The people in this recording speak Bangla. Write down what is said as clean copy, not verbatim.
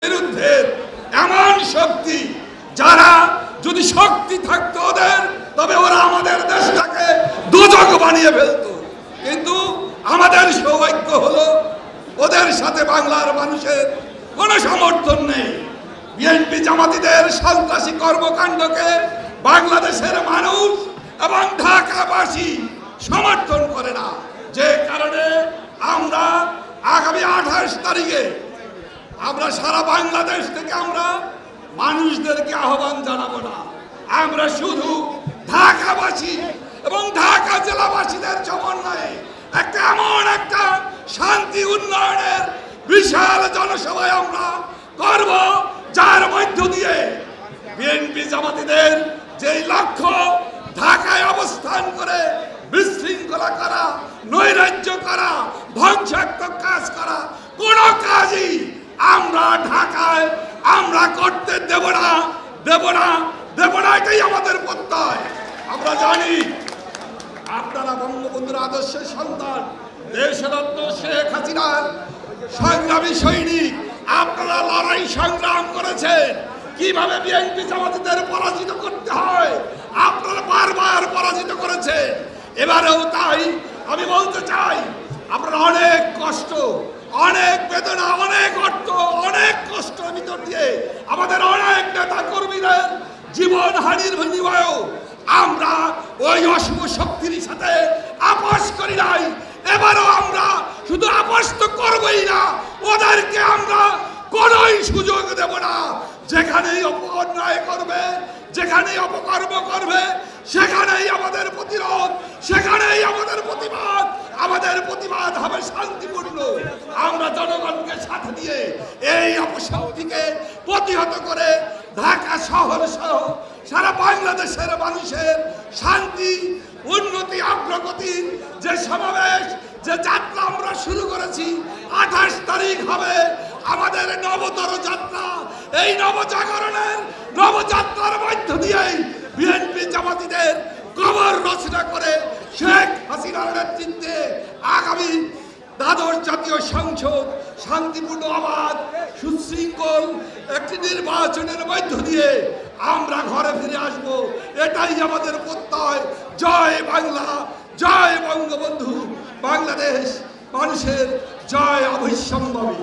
বিরুদ্ধে এমন শক্তি যারা যদি শক্তি থাকতো ওদের তবে ওরা আমাদের দেশটাকে দোজক বানিয়ে ফেলতো। কিন্তু আমাদের সৌভাগ্য হলো ওদের সাথে বাংলার মানুষের কোনো সমর্থন নেই। বিএনপি জামাতিদের সন্ত্রাসী কর্মকাণ্ডকে বাংলাদেশের মানুষ এবং ঢাকাবাসী সমর্থন করে না, যে কারণে আমরা আগামী 28 তারিখে আমরা সারা বাংলাদেশ থেকে আমরা মানুষদেরকে আহ্বান জানাবো না, আমরা শুধু ঢাকাবাসী এবং ঢাকা জেলাবাসীদের সমন্বয়ে এমন একটা শান্তি উন্নয়নের বিশাল জনসভায় আমরা করব, যার মধ্য দিয়ে বিএনপি জামাতিদের যেই লক্ষ্য ঢাকায় অবস্থান করে বিশৃঙ্খলা করা, নৈরাজ্য করা, ধ্বংসাত্মক কাজ করা, কোন কাজই আমরা ঢাকায় আমরা করতে দেব না, এটাই আমাদের প্রত্যয়। আমরা জানি আপনারা বঙ্গবন্ধুর আদর্শের সন্তান, দেশরত্ন শেখ হাসিনার সংগ্রামী সৈনিক, আপনারা লড়াই সংগ্রাম করেছেন কিভাবে বিএনপি জামাতিদের পরাজিত করতে হয়, আপনারা বারবার পরাজিত করেছেন। এবারেও তাই আমি বলতে চাই, আপনারা অনেক কষ্ট, অনেক বেদনা, অনেক অর্থ, অনেক কষ্ট ভিতর দিয়ে আমাদের অনেক নেতা কর্মীদের জীবন হানির বিনিময়েও আমরা ওই অশুভ শক্তির সাথে আপোষ করি নাই। এবারও আমরা শুধু আপোষ তো করবই না, ওদেরকে আমরা কোনোই সুযোগ দেব না। যেখানেই অন্যায় করবে, যেখানেই অপকর্ম করবে, সেখানেই আমাদের প্রতিরোধ, সেখানেই আমাদের প্রতিবাদ। আমাদের প্রতিবাদ হবে শান্তিপূর্ণ। আমরা জনগণকে সাথে দিয়ে এই অপশক্তিকে প্রতিহত করে ঢাকা শহর সহ সারা বাংলাদেশের মানুষের শান্তি, উন্নতি, অগ্রগতির যে সমাবেশ, যে যাত্রা আমরা শুরু করেছি, 28 তারিখ হবে আমাদের নবতর যাত্রা। এই নবজাগরণের নবযাত্রার মধ্য দিয়েই বিএনপি জামাতিদের কবর রচনা করে শেখ হাসিনার নেতৃত্বে আগামী দ্বাদশ জাতীয় সংসদ শান্তিপূর্ণ, অবাধ, সুশৃঙ্খল একটি নির্বাচনের মধ্য দিয়ে আমরা ঘরে ফিরে আসব, এটাই আমাদের প্রত্যয়। জয় বাংলা, জয় বঙ্গবন্ধু, বাংলাদেশ মানুষের জয় অবশ্যম্ভাবী।